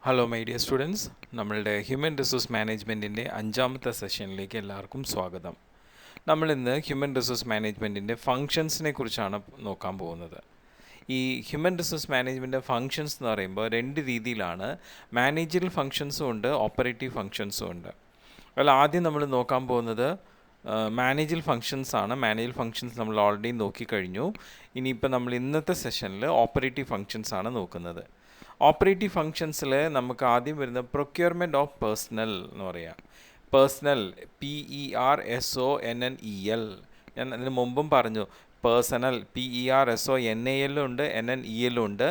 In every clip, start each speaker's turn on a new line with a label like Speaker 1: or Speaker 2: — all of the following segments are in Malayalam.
Speaker 1: ഹലോ മൈ ഡിയർ സ്റ്റുഡൻസ്, നമ്മളുടെ ഹ്യൂമൻ റിസോഴ്സ് മാനേജ്മെൻറ്റിൻ്റെ 5ാമത്തെ സെഷനിലേക്ക് എല്ലാവർക്കും സ്വാഗതം. നമ്മളിന്ന് ഹ്യൂമൻ റിസോഴ്സ് മാനേജ്മെൻറ്റിൻ്റെ ഫങ്ഷൻസിനെ കുറിച്ചാണ് നോക്കാൻ പോകുന്നത്. ഈ ഹ്യൂമൻ റിസോഴ്സ് മാനേജ്മെൻറ്റ് ഫങ്ഷൻസ് എന്ന് പറയുമ്പോൾ 2 രീതിയിലാണ്. മാനേജറൽ ഫങ്ഷൻസും ഉണ്ട്, ഓപ്പറേറ്റീവ് ഫങ്ഷൻസും ഉണ്ട്. അതിൽ ആദ്യം നമ്മൾ നോക്കാൻ പോകുന്നത് മാനേജൽ ഫങ്ഷൻസ് ആണ്. മാനേജൽ ഫങ്ഷൻസ് നമ്മൾ ഓൾറെഡി നോക്കിക്കഴിഞ്ഞു. ഇനിയിപ്പോൾ നമ്മൾ ഇന്നത്തെ സെഷനിൽ ഓപ്പറേറ്റീവ് ഫങ്ഷൻസ് ആണ് നോക്കുന്നത്. ഓപ്പറേറ്റീവ് ഫങ്ഷൻസിൽ നമുക്ക് ആദ്യം വരുന്ന പ്രൊക്യൂർമെൻറ്റ് ഓഫ് പേഴ്സണൽ എന്ന് പറയാം. Personal PERSONNEL. ഞാൻ അതിന് മുമ്പും പറഞ്ഞു, പേഴ്സണൽ PERSONAL ഉണ്ട്, NNEL ഉണ്ട്.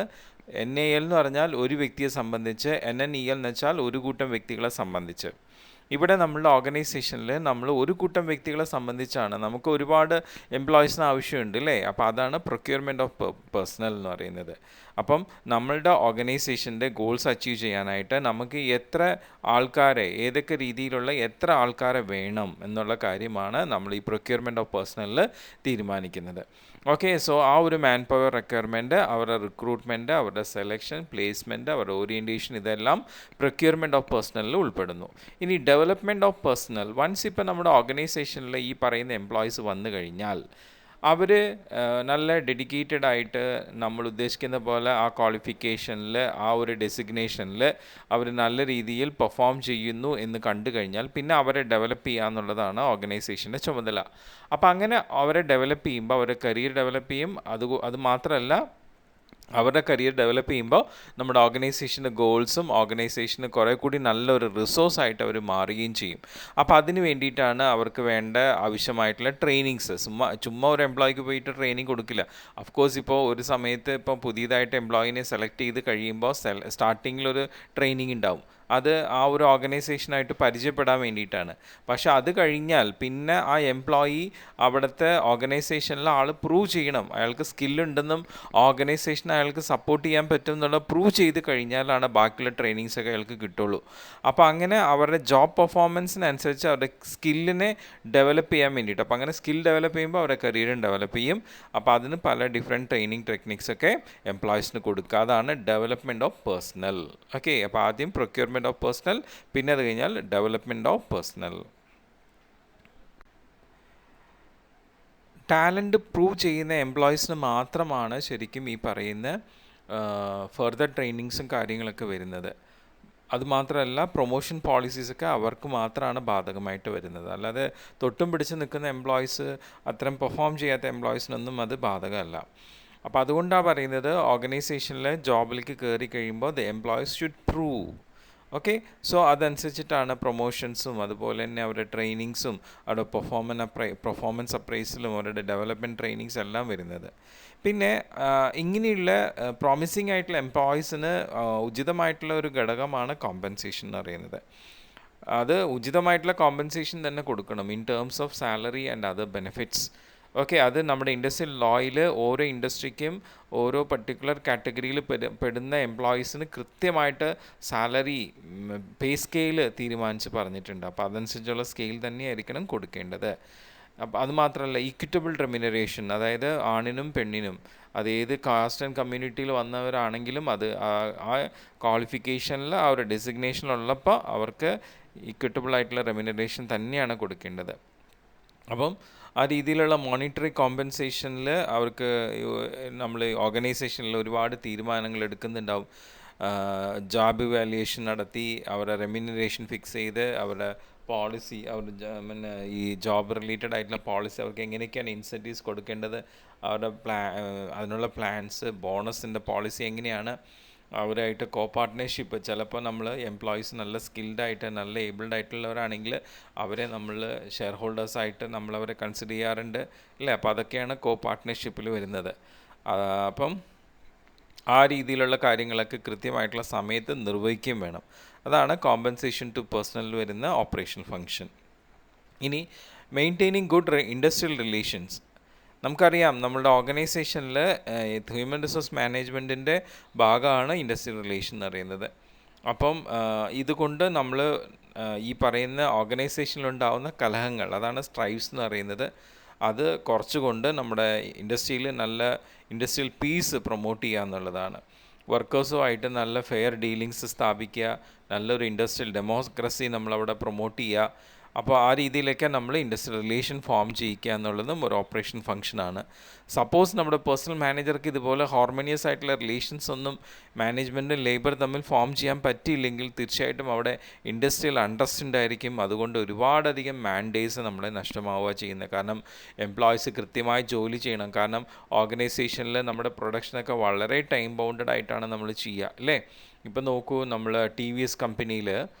Speaker 1: NAL എന്ന് പറഞ്ഞാൽ ഒരു വ്യക്തിയെ സംബന്ധിച്ച്, NNEL എന്ന് വെച്ചാൽ ഒരു കൂട്ടം വ്യക്തികളെ സംബന്ധിച്ച്. ഇവിടെ നമ്മളുടെ ഓർഗനൈസേഷനിൽ നമ്മൾ ഒരു കൂട്ടം വ്യക്തികളെ സംബന്ധിച്ചാണ്. നമുക്ക് ഒരുപാട് എംപ്ലോയീസിന് ആവശ്യമുണ്ട് അല്ലേ? അപ്പോൾ അതാണ് പ്രൊക്യൂർമെൻറ്റ് ഓഫ് പേഴ്സണൽ എന്ന് പറയുന്നത്. അപ്പം നമ്മളുടെ ഓർഗനൈസേഷൻ്റെ ഗോൾസ് അച്ചീവ് ചെയ്യാനായിട്ട് നമുക്ക് എത്ര ആൾക്കാരെ, ഏതൊക്കെ രീതിയിലുള്ള എത്ര ആൾക്കാരെ വേണം എന്നുള്ള കാര്യമാണ് നമ്മൾ ഈ പ്രൊക്യൂർമെൻറ്റ് ഓഫ് പേഴ്സണലിൽ തീരുമാനിക്കുന്നത്. ഓക്കെ, സോ ആ ഒരു മാൻ പവർ റിക്വയർമെൻറ്റ്, അവരുടെ റിക്രൂട്ട്മെൻറ്റ്, അവരുടെ സെലക്ഷൻ, പ്ലേസ്മെൻറ്റ്, അവരുടെ ഓറിയൻറ്റേഷൻ, ഇതെല്ലാം പ്രൊക്യൂർമെൻറ്റ് ഓഫ് പേഴ്സണലിൽ ഉൾപ്പെടുന്നു. ഇനി ഡെവലപ്മെൻറ്റ് ഓഫ് പേഴ്സണൽ, വൺസ് ഇപ്പോൾ നമ്മുടെ ഓർഗനൈസേഷനിൽ ഈ പറയുന്ന എംപ്ലോയീസ് വന്നു കഴിഞ്ഞാൽ അവർ നല്ല ഡെഡിക്കേറ്റഡ് ആയിട്ട് നമ്മൾ ഉദ്ദേശിക്കുന്ന പോലെ ആ ക്വാളിഫിക്കേഷനിൽ, ആ ഒരു ഡെസിഗ്നേഷനിൽ അവർ നല്ല രീതിയിൽ പെർഫോം ചെയ്യുന്നു എന്ന് കണ്ടു കഴിഞ്ഞാൽ പിന്നെ അവരെ ഡെവലപ്പ് ചെയ്യുക എന്നുള്ളതാണ് ഓർഗനൈസേഷൻ്റെ ചുമതല. അപ്പോൾ അങ്ങനെ അവരെ ഡെവലപ്പ് ചെയ്യുമ്പോൾ അവരുടെ കരിയർ ഡെവലപ്പ് ചെയ്യും. അത് മാത്രമല്ല, അവരുടെ കരിയർ ഡെവലപ്പ് ചെയ്യുമ്പോൾ നമ്മുടെ ഓർഗനൈസേഷൻ്റെ ഗോൾസും ഓർഗനൈസേഷന് കുറേ കൂടി നല്ലൊരു റിസോഴ്സായിട്ട് അവർ മാറുകയും ചെയ്യും. അപ്പോൾ അതിന് വേണ്ടിയിട്ടാണ് അവർക്ക് വേണ്ട ആവശ്യമായിട്ടുള്ള ട്രെയിനിങ്സ്. ചുമ്മാ ഒരു എംപ്ലോയിക്ക് പോയിട്ട് ട്രെയിനിങ് കൊടുക്കില്ല. അഫ്കോഴ്സ് ഇപ്പോൾ ഒരു സമയത്ത് ഇപ്പോൾ പുതിയതായിട്ട് എംപ്ലോയിനെ സെലക്ട് ചെയ്ത് കഴിയുമ്പോൾ സ്റ്റാർട്ടിങ്ങിലൊരു ട്രെയിനിങ് ഉണ്ടാവും. അത് ആ ഒരു ഓർഗനൈസേഷനായിട്ട് പരിചയപ്പെടാൻ വേണ്ടിയിട്ടാണ്. പക്ഷെ അത് കഴിഞ്ഞാൽ പിന്നെ ആ എംപ്ലോയി അവിടുത്തെ ഓർഗനൈസേഷനിലെ ആൾ പ്രൂവ് ചെയ്യണം. അയാൾക്ക് സ്കില്ലുണ്ടെന്നും ഓർഗനൈസേഷൻ അയാൾക്ക് സപ്പോർട്ട് ചെയ്യാൻ പറ്റും എന്നുള്ള പ്രൂവ് ചെയ്ത് കഴിഞ്ഞാലാണ് ബാക്കിയുള്ള ട്രെയിനിങ്സൊക്കെ അയാൾക്ക് കിട്ടുള്ളൂ. അപ്പോൾ അങ്ങനെ അവരുടെ ജോബ് പെർഫോമൻസിനനുസരിച്ച് അവരുടെ സ്കില്ലിനെ ഡെവലപ്പ് ചെയ്യാൻ വേണ്ടിയിട്ട്, അപ്പോൾ അങ്ങനെ സ്കിൽ ഡെവലപ്പ് ചെയ്യുമ്പോൾ അവരുടെ കരിയറും ഡെവലപ്പ് ചെയ്യും. അപ്പോൾ അതിന് പല ഡിഫറെൻറ്റ് ട്രെയിനിങ് ടെക്നിക്സൊക്കെ എംപ്ലോയീസിന് കൊടുക്കുക. അതാണ് ഡെവലപ്മെൻറ്റ് ഓഫ് പേഴ്സണൽ. ഓക്കെ, അപ്പോൾ ആദ്യം പ്രൊക്യൂർമെൻറ്റ് ഓഫ് പേഴ്സണൽ, പിന്നെ അത് കഴിഞ്ഞാൽ development of personal. Talent prove ചെയ്യുന്ന എംപ്ലോയീസിന് മാത്രമാണ് ശരിക്കും ഈ പറയുന്ന ഫർദർ ട്രെയിനിങ്സും കാര്യങ്ങളൊക്കെ വരുന്നത്. അതുമാത്രമല്ല, പ്രൊമോഷൻ പോളിസീസൊക്കെ അവർക്ക് മാത്രമാണ് ബാധകമായിട്ട് വരുന്നത്. അല്ലാതെ തൊട്ടും പിടിച്ച് നിൽക്കുന്ന എംപ്ലോയീസ്, അത്രയും പെർഫോം ചെയ്യാത്ത എംപ്ലോയീസിനൊന്നും അത് ബാധകമല്ല. അപ്പോൾ അതുകൊണ്ടാണ് പറയുന്നത്, ഓർഗനൈസേഷനിലെ ജോബിലേക്ക് കയറി കഴിയുമ്പോൾ the employees should prove. Okay, so അതനുസരിച്ചിട്ടാണ് പ്രൊമോഷൻസും അതുപോലെ തന്നെ അവരുടെ ട്രെയിനിങ്സും അവരുടെ പെർഫോമൻസ് അപ്രൈസലും അവരുടെ ഡെവലപ്മെൻറ്റ് ട്രെയിനിങ്സ് എല്ലാം വരുന്നത്. പിന്നെ ഇങ്ങനെയുള്ള പ്രോമിസിങ് ആയിട്ടുള്ള എംപ്ലോയീസിന് ഉചിതമായിട്ടുള്ള ഒരു ഘടകമാണ് കോമ്പൻസേഷൻ എന്ന് പറയുന്നത്. അത് ഉചിതമായിട്ടുള്ള കോമ്പൻസേഷൻ തന്നെ കൊടുക്കണം in terms of salary and other benefits. Okay, അത് നമ്മുടെ ഇൻഡസ്ട്രിയൽ ലോയിൽ ഓരോ ഇൻഡസ്ട്രിക്കും ഓരോ പർട്ടിക്കുലർ കാറ്റഗറിയിൽ പെടുന്ന എംപ്ലോയീസിന് കൃത്യമായിട്ട് സാലറി പേ സ്കെയിൽ തീരുമാനിച്ച് പറഞ്ഞിട്ടുണ്ട്. അപ്പോൾ അതനുസരിച്ചുള്ള സ്കെയിൽ തന്നെയായിരിക്കണം കൊടുക്കേണ്ടത്. അപ്പോൾ അതുമാത്രമല്ല, ഈക്വിറ്റബിൾ റെമ്യൂണറേഷൻ, അതായത് ആണിനും പെണ്ണിനും, അത് ഏത് കാസ്റ്റ് ആൻഡ് കമ്മ്യൂണിറ്റിയിൽ വന്നവരാണെങ്കിലും അത് ആ ക്വാളിഫിക്കേഷനിൽ ആ ഒരു ഡെസിഗ്നേഷനിലുള്ളപ്പോൾ അവർക്ക് ഈക്വിറ്റബിൾ ആയിട്ടുള്ള റെമ്യൂണറേഷൻ തന്നെയാണ് കൊടുക്കേണ്ടത്. അപ്പം ആ രീതിയിലുള്ള മോണിറ്ററി കോമ്പൻസേഷനിൽ അവർക്ക് നമ്മൾ ഓർഗനൈസേഷനിൽ ഒരുപാട് തീരുമാനങ്ങൾ എടുക്കുന്നുണ്ടാവും. ജോബ് ഇവാലുവേഷൻ നടത്തി അവരുടെ റെമ്യൂണറേഷൻ ഫിക്സ് ചെയ്ത് അവരുടെ പോളിസി, അവരുടെ ഈ ജോബ് റിലേറ്റഡ് ആയിട്ടുള്ള പോളിസി, അവർക്ക് എങ്ങനെയൊക്കെയാണ് ഇൻസെൻറ്റീവ്സ് കൊടുക്കേണ്ടത്, അവരുടെ അതിനുള്ള പ്ലാൻസ്, ബോണസിൻ്റെ പോളിസി എങ്ങനെയാണ്, അവരായിട്ട് പാർട്ട്ണർഷിപ്പ്. ചിലപ്പോൾ നമ്മൾ എംപ്ലോയീസ് നല്ല സ്കിൽഡായിട്ട് നല്ല ഏബിൾഡ് ആയിട്ടുള്ളവരാണെങ്കിൽ അവരെ നമ്മൾ ഷെയർ ഹോൾഡേഴ്സായിട്ട് നമ്മളവരെ കൺസിഡർ ചെയ്യാറുണ്ട് അല്ലേ? അപ്പോൾ അതൊക്കെയാണ് പാർട്ട്ണർഷിപ്പിൽ വരുന്നത്. അപ്പം ആ രീതിയിലുള്ള കാര്യങ്ങളൊക്കെ കൃത്യമായിട്ടുള്ള സമയത്ത് നിർവഹിക്കുകയും വേണം. അതാണ് കോമ്പൻസേഷൻ ടു പേഴ്സണലിൽ വരുന്ന ഓപ്പറേഷണൽ ഫങ്ഷൻ. ഇനി മെയിൻറ്റെയിനിങ് ഗുഡ് ഇൻഡസ്ട്രിയൽ റിലേഷൻസ്. നമുക്കറിയാം, നമ്മളുടെ ഓർഗനൈസേഷനിൽ ഹ്യൂമൻ റിസോഴ്സ് മാനേജ്മെൻറ്റിൻ്റെ ഭാഗമാണ് ഇൻഡസ്ട്രിയൽ റിലേഷൻ എന്ന് പറയുന്നത്. അപ്പം ഇതുകൊണ്ട് നമ്മൾ ഈ പറയുന്ന ഓർഗനൈസേഷനിലുണ്ടാവുന്ന കലഹങ്ങൾ, അതാണ് സ്ട്രൈവ്സ് എന്ന് പറയുന്നത്, അത് കുറച്ചുകൊണ്ട് നമ്മുടെ ഇൻഡസ്ട്രിയിൽ നല്ല ഇൻഡസ്ട്രിയൽ പീസ് പ്രൊമോട്ട് ചെയ്യുക എന്നുള്ളതാണ്. വർക്കേഴ്സുമായിട്ട് നല്ല ഫെയർ ഡീലിങ്സ് സ്ഥാപിക്കുക, നല്ലൊരു ഇൻഡസ്ട്രിയൽ ഡെമോക്രസി നമ്മളവിടെ പ്രൊമോട്ട് ചെയ്യുക. അപ്പോൾ ആ രീതിയിലൊക്കെ നമ്മൾ ഇൻഡസ്ട്രിയൽ റിലേഷൻ ഫോം ചെയ്യിക്കുക എന്നുള്ളതും ഒരു ഓപ്പറേഷൻ ഫംഗ്ഷനാണ്. സപ്പോസ് നമ്മുടെ പേഴ്സണൽ മാനേജർക്ക് ഇതുപോലെ ഹാർമോണിയസ് ആയിട്ടുള്ള റിലേഷൻസ് ഒന്നും മാനേജ്മെൻറ്റും ലേബർ തമ്മിൽ ഫോം ചെയ്യാൻ പറ്റിയില്ലെങ്കിൽ തീർച്ചയായിട്ടും അവിടെ ഇൻഡസ്ട്രിയൽ അണ്ടർസ്റ്റ് ഉണ്ടായിരിക്കും. അതുകൊണ്ട് ഒരുപാടധികം മാൻഡേയ്സ് നമ്മളെ നഷ്ടമാവുക ചെയ്യുന്നത്. കാരണം എംപ്ലോയീസ് കൃത്യമായി ജോലി ചെയ്യണം. കാരണം ഓർഗനൈസേഷനിൽ നമ്മുടെ പ്രൊഡക്ഷനൊക്കെ വളരെ ടൈം ബൗണ്ടഡ് ആയിട്ടാണ് നമ്മൾ ചെയ്യുക, അല്ലേ? ഇപ്പം നോക്കൂ, നമ്മൾ TVS കമ്പനിയിൽ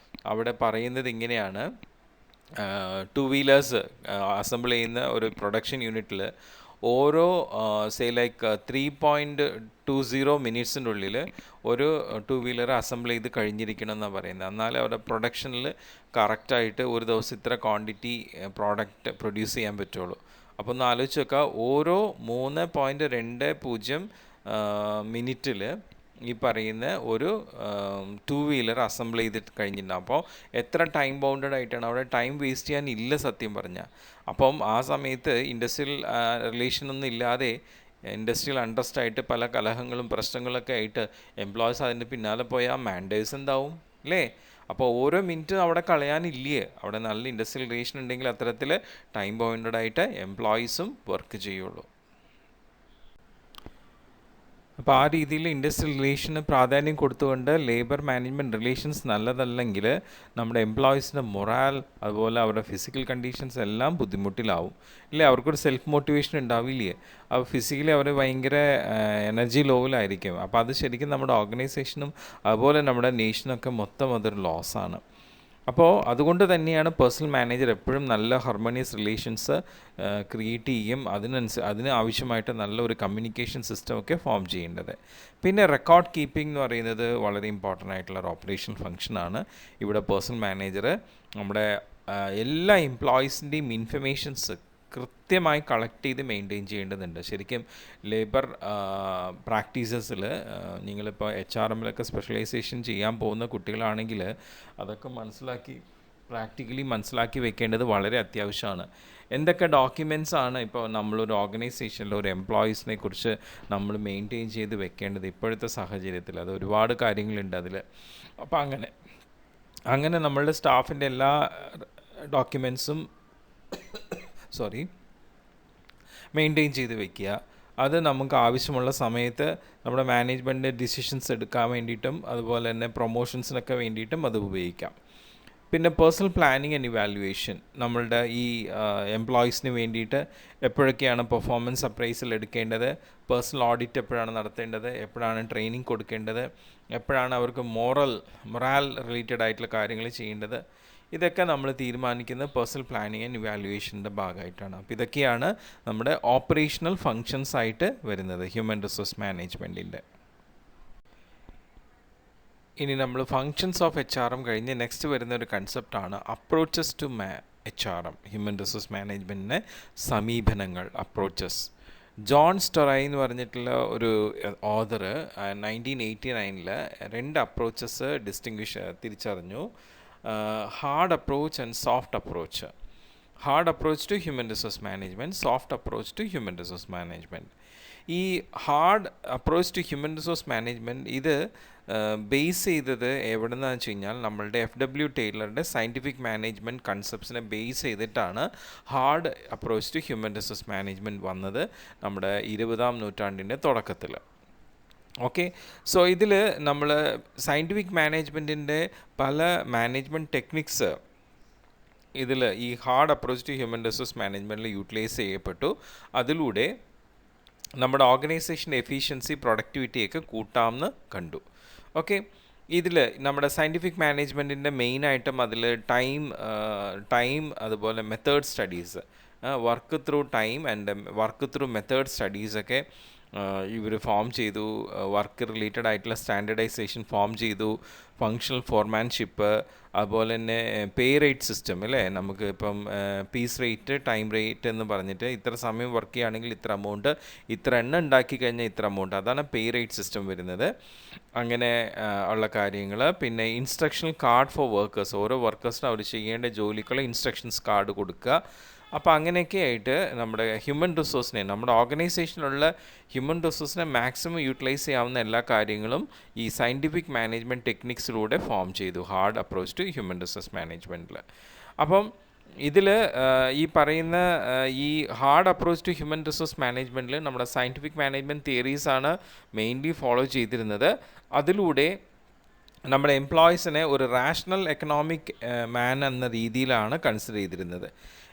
Speaker 1: അവിടെ പറയുന്നത് ഇങ്ങനെയാണ്: 2 വീലേഴ്സ് അസംബിൾ ചെയ്യുന്ന ഒരു പ്രൊഡക്ഷൻ യൂണിറ്റിൽ ഓരോ ലൈക്ക് 3.20 മിനിറ്റ്സിൻ്റെ ഉള്ളിൽ ഒരു 2 വീലർ അസംബിൾ ചെയ്ത് കഴിഞ്ഞിരിക്കണം എന്നാണ് പറയുന്നത്. എന്നാലേ അവരുടെ പ്രൊഡക്ഷനിൽ കറക്റ്റായിട്ട് ഒരു ദിവസം ഇത്ര ക്വാണ്ടിറ്റി പ്രോഡക്റ്റ് പ്രൊഡ്യൂസ് ചെയ്യാൻ പറ്റുള്ളൂ. അപ്പോൾ ഒന്ന് ആലോചിച്ച് വെക്കുക, ഓരോ 3.20 മിനിറ്റിൽ ഈ പറയുന്ന ഒരു 2 വീലർ അസംബിൾ ചെയ്തിട്ട് കഴിഞ്ഞിട്ടുണ്ടാകും. അപ്പോൾ എത്ര ടൈം ബൗണ്ടഡ് ആയിട്ടാണ്, അവിടെ ടൈം വേസ്റ്റ് ചെയ്യാനില്ല സത്യം പറഞ്ഞാൽ. അപ്പം ആ സമയത്ത് ഇൻഡസ്ട്രിയൽ റിലേഷനൊന്നും ഇല്ലാതെ ഇൻഡസ്ട്രിയൽ അണ്ടർസ്റ്റ് ആയിട്ട് പല കലഹങ്ങളും പ്രശ്നങ്ങളൊക്കെ ആയിട്ട് എംപ്ലോയീസ് അതിൻ്റെ പിന്നാലെ പോയാൽ മാൻഡേഴ്സ് എന്താവും, അല്ലേ? അപ്പോൾ ഓരോ മിനിറ്റും അവിടെ കളയാനില്ലേ? അവിടെ നല്ല ഇൻഡസ്ട്രിയൽ റിലേഷൻ ഉണ്ടെങ്കിൽ അത്തരത്തിൽ ടൈം ബൗണ്ടഡ് ആയിട്ട് എംപ്ലോയീസും വർക്ക് ചെയ്യുള്ളൂ. അപ്പോൾ ആ രീതിയിൽ ഇൻഡസ്ട്രിയൽ റിലേഷന് പ്രാധാന്യം കൊടുത്തുകൊണ്ട് ലേബർ മാനേജ്മെൻറ്റ് റിലേഷൻസ് നല്ലതല്ലെങ്കിൽ നമ്മുടെ എംപ്ലോയീസിൻ്റെ മൊറാൽ, അതുപോലെ അവരുടെ ഫിസിക്കൽ കണ്ടീഷൻസ് എല്ലാം ബുദ്ധിമുട്ടിലാവും, ഇല്ലേ? അവർക്കൊരു സെൽഫ് മോട്ടിവേഷൻ ഉണ്ടാവില്ലേ? അപ്പോൾ ഫിസിക്കലി അവർ ഭയങ്കര എനർജി ലോവിലായിരിക്കും. അപ്പോൾ അത് ശരിക്കും നമ്മുടെ ഓർഗനൈസേഷനും അതുപോലെ നമ്മുടെ നേഷനൊക്കെ മൊത്തം അതൊരു ലോസാണ്. അപ്പോൾ അതുകൊണ്ട് തന്നെയാണ് പേഴ്സണൽ മാനേജർ എപ്പോഴും നല്ല ഹാർമോണിയസ് റിലേഷൻസ് ക്രിയേറ്റ് ചെയ്യും, അതിന് ആവശ്യമായിട്ട് നല്ലൊരു കമ്മ്യൂണിക്കേഷൻ സിസ്റ്റമൊക്കെ ഫോം ചെയ്യേണ്ടത്. പിന്നെ റെക്കോർഡ് കീപ്പിംഗ് എന്ന് പറയുന്നത് വളരെ ഇമ്പോർട്ടൻ്റ് ആയിട്ടുള്ള ഒരു ഓപ്പറേഷൻ ഫംഗ്ഷനാണ്. ഇവിടെ പേഴ്സണൽ മാനേജർ നമ്മുടെ എല്ലാ എംപ്ലോയീസിൻ്റെയും ഇൻഫർമേഷൻസ് കൃത്യമായി കളക്ട് ചെയ്ത് മെയിൻറ്റെയിൻ ചെയ്യേണ്ടതുണ്ട്. ശരിക്കും ലേബർ പ്രാക്ടീസസിൽ നിങ്ങളിപ്പോൾ HRMലൊക്കെ സ്പെഷ്യലൈസേഷൻ ചെയ്യാൻ പോകുന്ന കുട്ടികളാണെങ്കിൽ അതൊക്കെ പ്രാക്ടിക്കലി മനസ്സിലാക്കി വെക്കേണ്ടത് വളരെ അത്യാവശ്യമാണ്. എന്തൊക്കെ ഡോക്യുമെൻറ്റ്സ് ആണ് ഇപ്പോൾ നമ്മളൊരു ഓർഗനൈസേഷനിൽ ഒരു എംപ്ലോയീസിനെ കുറിച്ച് നമ്മൾ മെയിൻറ്റെയിൻ ചെയ്ത് വെക്കേണ്ടത് ഇപ്പോഴത്തെ സാഹചര്യത്തിൽ? അത് ഒരുപാട് കാര്യങ്ങളുണ്ട് അതിൽ. അപ്പോൾ അങ്ങനെ നമ്മളുടെ സ്റ്റാഫിൻ്റെ എല്ലാ ഡോക്യുമെൻറ്റ്സും മെയിൻറ്റെയിൻ ചെയ്ത് വെക്കുക. അത് നമുക്ക് ആവശ്യമുള്ള സമയത്ത് നമ്മുടെ മാനേജ്മെൻറ്റ് ഡിസിഷൻസ് എടുക്കാൻ വേണ്ടിയിട്ടും അതുപോലെ തന്നെ പ്രൊമോഷൻസിനൊക്കെ വേണ്ടിയിട്ടും അത് ഉപയോഗിക്കാം. പിന്നെ പേഴ്സണൽ പ്ലാനിങ് ആൻഡ് ഇവാലുവേഷൻ, നമ്മളുടെ ഈ എംപ്ലോയീസിന് വേണ്ടിയിട്ട് എപ്പോഴൊക്കെയാണ് പെർഫോമൻസ് അപ്രൈസൽ എടുക്കേണ്ടത്, പേഴ്സണൽ ഓഡിറ്റ് എപ്പോഴാണ് നടത്തേണ്ടത്, എപ്പോഴാണ് ട്രെയിനിങ് കൊടുക്കേണ്ടത്, എപ്പോഴാണ് അവർക്ക് മൊറാൽ റിലേറ്റഡ് ആയിട്ടുള്ള കാര്യങ്ങൾ ചെയ്യേണ്ടത്, ഇതൊക്കെ നമ്മൾ തീരുമാനിക്കുന്നത് പേഴ്സണൽ പ്ലാനിങ് ആൻഡ് ഇവാലുവേഷൻ്റെ ഭാഗമായിട്ടാണ്. അപ്പോൾ ഇതൊക്കെയാണ് നമ്മുടെ ഓപ്പറേഷണൽ ഫങ്ഷൻസ് ആയിട്ട് വരുന്നത് ഹ്യൂമൻ റിസോഴ്സ് മാനേജ്മെൻറ്റിൻ്റെ. ഇനി നമ്മൾ ഫങ്ഷൻസ് ഓഫ് HRM കഴിഞ്ഞ് നെക്സ്റ്റ് വരുന്ന ഒരു കൺസെപ്റ്റാണ് approaches to HRM, human resource മാനേജ്മെൻറ്റിൻ്റെ സമീപനങ്ങൾ, അപ്രോച്ചസ്. ജോൺ സ്റ്റൊറൈ എന്ന് പറഞ്ഞിട്ടുള്ള ഒരു ഓതർ 1989 2 അപ്രോച്ചസ് തിരിച്ചറിഞ്ഞു: hard approach and soft approach. Hard approach to human resource management, soft approach to human resource management. ഈ hard approach to human resource management ഇത് ബേസ് ചെയ്തത് എവിടെ നിന്നാണെന്ന് വെച്ച് കഴിഞ്ഞാൽ നമ്മളുടെ FW ടൈലറുടെ സയൻറ്റിഫിക് മാനേജ്മെൻറ്റ് കൺസെപ്റ്റ്സിനെ ബേസ് ചെയ്തിട്ടാണ് hard approach to human resource management വന്നത് നമ്മുടെ 20ാം നൂറ്റാണ്ടിൻ്റെ തുടക്കത്തിൽ. ഓക്കെ, സോ ഇതിൽ നമ്മൾ സയൻറ്റിഫിക് മാനേജ്മെൻറ്റിൻ്റെ പല മാനേജ്മെൻറ്റ് ടെക്നിക്സ് ഇതിൽ ഈ hard approach to human resource മാനേജ്മെൻറ്റിൽ യൂട്ടിലൈസ് ചെയ്യപ്പെട്ടു. അതിലൂടെ നമ്മുടെ ഓർഗനൈസേഷൻ്റെ എഫിഷ്യൻസി, പ്രൊഡക്ടിവിറ്റിയൊക്കെ കൂട്ടാമെന്ന് കണ്ടു. ഓക്കെ, ഇതിൽ നമ്മുടെ സയൻറ്റിഫിക് മാനേജ്മെൻറ്റിൻ്റെ മെയിനായിട്ടും അതിൽ ടൈം അതുപോലെ method studies, work through time and work through method സ്റ്റഡീസൊക്കെ ഇവർ ഫോം ചെയ്തു. വർക്ക് റിലേറ്റഡ് ആയിട്ടുള്ള സ്റ്റാൻഡർഡൈസേഷൻ ഫോം ചെയ്തു. ഫങ്ഷണൽ ഫോർമാൻഷിപ്പ്, അതുപോലെ തന്നെ പേ റേറ്റ് സിസ്റ്റം, അല്ലേ? നമുക്ക് ഇപ്പം പീസ് റേറ്റ്, ടൈം റേറ്റ് എന്ന് പറഞ്ഞിട്ട് ഇത്ര സമയം വർക്ക് ചെയ്യുകയാണെങ്കിൽ ഇത്ര എമൗണ്ട്, ഇത്ര എണ്ണം ഉണ്ടാക്കി കഴിഞ്ഞാൽ ഇത്ര എമൗണ്ട്, അതാണ് പേ റേറ്റ് സിസ്റ്റം വരുന്നത്. അങ്ങനെ ഉള്ള കാര്യങ്ങൾ. പിന്നെ ഇൻസ്ട്രക്ഷണൽ കാർഡ് ഫോർ വർക്കേഴ്സ്, ഓരോ വർക്കേഴ്സിനും അവർ ചെയ്യേണ്ട ജോലിക്കുള്ള ഇൻസ്ട്രക്ഷൻസ് കാർഡ് കൊടുക്കുക. അപ്പോൾ അങ്ങനെയൊക്കെ ആയിട്ട് നമ്മുടെ ഹ്യൂമൻ റിസോഴ്സിനെ, നമ്മുടെ ഓർഗനൈസേഷനിലുള്ള ഹ്യൂമൻ റിസോഴ്സിനെ മാക്സിമം യൂട്ടിലൈസ് ചെയ്യാവുന്ന എല്ലാ കാര്യങ്ങളും ഈ സയൻറ്റിഫിക് മാനേജ്മെൻറ്റ് ടെക്നിക്സിലൂടെ ഫോം ചെയ്തു, hard approach to human resource മാനേജ്മെൻറ്റിൽ. അപ്പം ഇതിൽ ഈ പറയുന്ന ഈ hard approach to human resource മാനേജ്മെൻറ്റിൽ നമ്മുടെ സയൻറ്റിഫിക് മാനേജ്മെൻറ്റ് തിയറീസാണ് മെയിൻലി ഫോളോ ചെയ്തിരുന്നത്. അതിലൂടെ നമ്മുടെ എംപ്ലോയീസിനെ ഒരു റാഷണൽ എക്കണോമിക് മാൻ എന്ന രീതിയിലാണ് കൺസിഡർ ചെയ്തിരുന്നത്.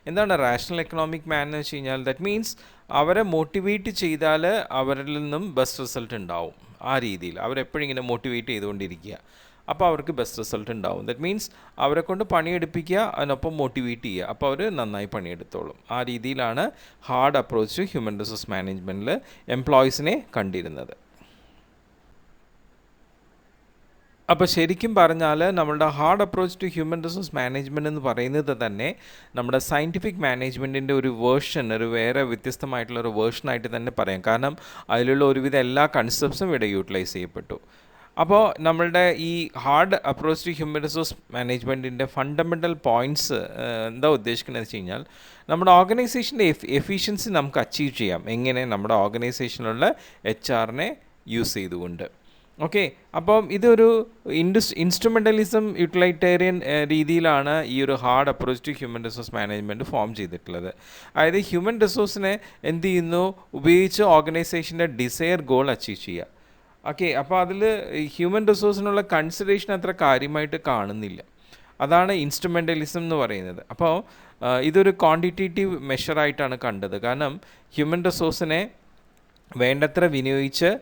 Speaker 1: എന്താണ് റാഷണൽ എക്കണോമിക് മാൻ എന്ന് വെച്ച് കഴിഞ്ഞാൽ, ദറ്റ് മീൻസ് അവരെ മോട്ടിവേറ്റ് ചെയ്താൽ അവരിൽ നിന്നും ബെസ്റ്റ് റിസൾട്ട് ഉണ്ടാവും. ആ രീതിയിൽ അവരെപ്പോഴും ഇങ്ങനെ മോട്ടിവേറ്റ് ചെയ്തുകൊണ്ടിരിക്കുക, അപ്പോൾ അവർക്ക് ബെസ്റ്റ് റിസൾട്ട് ഉണ്ടാവും. ദറ്റ് മീൻസ് അവരെ കൊണ്ട് പണിയെടുപ്പിക്കുക, അതിനൊപ്പം മോട്ടിവേറ്റ് ചെയ്യുക, അപ്പോൾ അവർ നന്നായി പണിയെടുത്തോളും. ആ രീതിയിലാണ് hard approach to human resource മാനേജ്മെൻറ്റിൽ എംപ്ലോയീസിനെ കണ്ടിരുന്നത്. അപ്പോൾ ശരിക്കും പറഞ്ഞാൽ നമ്മളുടെ hard approach to human resource management എന്ന് പറയുന്നത് തന്നെ നമ്മുടെ സയൻറ്റിഫിക് മാനേജ്മെൻറ്റിൻ്റെ ഒരു വേർഷൻ, ഒരു വേറെ വ്യത്യസ്തമായിട്ടുള്ള ഒരു വേർഷനായിട്ട് തന്നെ പറയാം. കാരണം അതിലുള്ള ഒരുവിധ എല്ലാ കൺസെപ്റ്റ്സും ഇവിടെ യൂട്ടിലൈസ് ചെയ്യപ്പെട്ടു. അപ്പോൾ നമ്മളുടെ ഈ hard approach to human resource മാനേജ്മെൻറ്റിൻ്റെ ഫണ്ടമെൻ്റൽ പോയിൻറ്റ്സ് എന്താ ഉദ്ദേശിക്കുന്നത് വെച്ച് കഴിഞ്ഞാൽ, നമ്മുടെ ഓർഗനൈസേഷൻ്റെ എഫിഷ്യൻസി നമുക്ക് അച്ചീവ് ചെയ്യാം. എങ്ങനെ? നമ്മുടെ ഓർഗനൈസേഷനിലുള്ള HR യൂസ് ചെയ്തുകൊണ്ട്. ഓക്കെ, അപ്പം ഇതൊരു ഇൻസ്ട്രുമെൻ്റലിസം യൂട്ടിലൈറ്റേറിയൻ രീതിയിലാണ് ഈ ഒരു hard approach to human resource management form ചെയ്തിട്ടുള്ളത്. അതായത് ഹ്യൂമൻ റിസോഴ്സിനെ എന്ത് ചെയ്യുന്നു, ഉപയോഗിച്ച് ഓർഗനൈസേഷൻ്റെ ഡിസയർ ഗോൾ അച്ചീവ് ചെയ്യുക. ഓക്കെ, അപ്പോൾ അതിൽ ഹ്യൂമൻ റിസോഴ്സിനുള്ള കൺസിഡറേഷൻ അത്ര കാര്യമായിട്ട് കാണുന്നില്ല. അതാണ് ഇൻസ്ട്രുമെൻ്റലിസം എന്ന് പറയുന്നത്. അപ്പോൾ ഇതൊരു ക്വാണ്ടിറ്റേറ്റീവ് മെഷറായിട്ടാണ് കണ്ടത്. കാരണം ഹ്യൂമൻ റിസോഴ്സിനെ വേണ്ടത്ര വിനിയോഗിച്ച്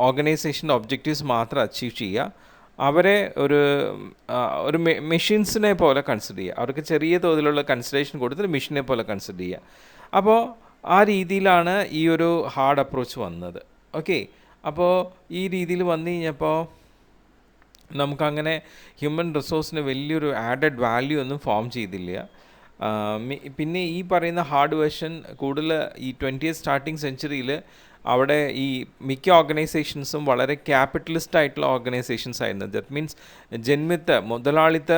Speaker 1: ഓർഗനൈസേഷൻ്റെ ഒബ്ജക്റ്റീവ്സ് മാത്രം അച്ചീവ് ചെയ്യുക, അവരെ ഒരു മെഷീൻസിനെ പോലെ കൺസിഡർ ചെയ്യുക, അവർക്ക് ചെറിയ തോതിലുള്ള കൺസിഡറേഷൻ കൊടുത്തിട്ട് മെഷീനെ പോലെ കൺസിഡർ ചെയ്യുക. അപ്പോൾ ആ രീതിയിലാണ് ഈ ഒരു ഹാർഡ് അപ്രോച്ച് വന്നത്. ഓക്കെ, അപ്പോൾ ഈ രീതിയിൽ വന്നു കഴിഞ്ഞപ്പോൾ നമുക്കങ്ങനെ ഹ്യൂമൻ റിസോഴ്സിന് വലിയൊരു ആഡഡ് വാല്യൂ ഒന്നും ഫോം ചെയ്തില്ല. പിന്നെ ഈ പറയുന്ന ഹാർഡ് വേർഷൻ കൂടുതൽ ഈ 20th സ്റ്റാർട്ടിങ് സെഞ്ച്വറിയിൽ അവിടെ ഈ മിക്ക ഓർഗനൈസേഷൻസും വളരെ ക്യാപിറ്റലിസ്റ്റ് ആയിട്ടുള്ള ഓർഗനൈസേഷൻസ് ആയിരുന്നു. ദറ്റ് മീൻസ് മുതലാളിത്ത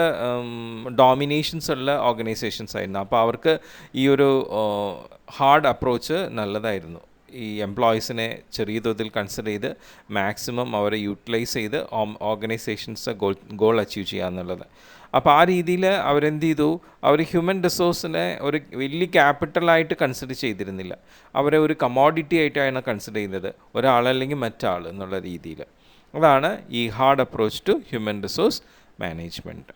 Speaker 1: ഡോമിനേഷൻസ് ഉള്ള ഓർഗനൈസേഷൻസ് ആയിരുന്നു. അപ്പോൾ അവർക്ക് ഈ ഒരു ഹാർഡ് അപ്രോച്ച് നല്ലതായിരുന്നു. ഈ എംപ്ലോയീസിനെ ചെറിയ തോതിൽ കൺസിഡർ ചെയ്ത് മാക്സിമം അവരെ യൂട്ടിലൈസ് ചെയ്ത് ഓർഗനൈസേഷൻസ് ഗോൾ അച്ചീവ് ചെയ്യുക എന്നുള്ളത്. അപ്പോൾ ആ രീതിയിൽ അവരെന്ത് ചെയ്തു, അവർ ഹ്യൂമൻ റിസോഴ്സിനെ ഒരു വലിയ ക്യാപിറ്റലായിട്ട് കൺസിഡർ ചെയ്തിരുന്നില്ല. അവരെ ഒരു കമോഡിറ്റി ആയിട്ടാണ് കൺസിഡർ ചെയ്യുന്നത്, ഒരാളല്ലെങ്കിൽ മറ്റാൾ എന്നുള്ള രീതിയിൽ. അതാണ് ഈ hard approach to human resource management.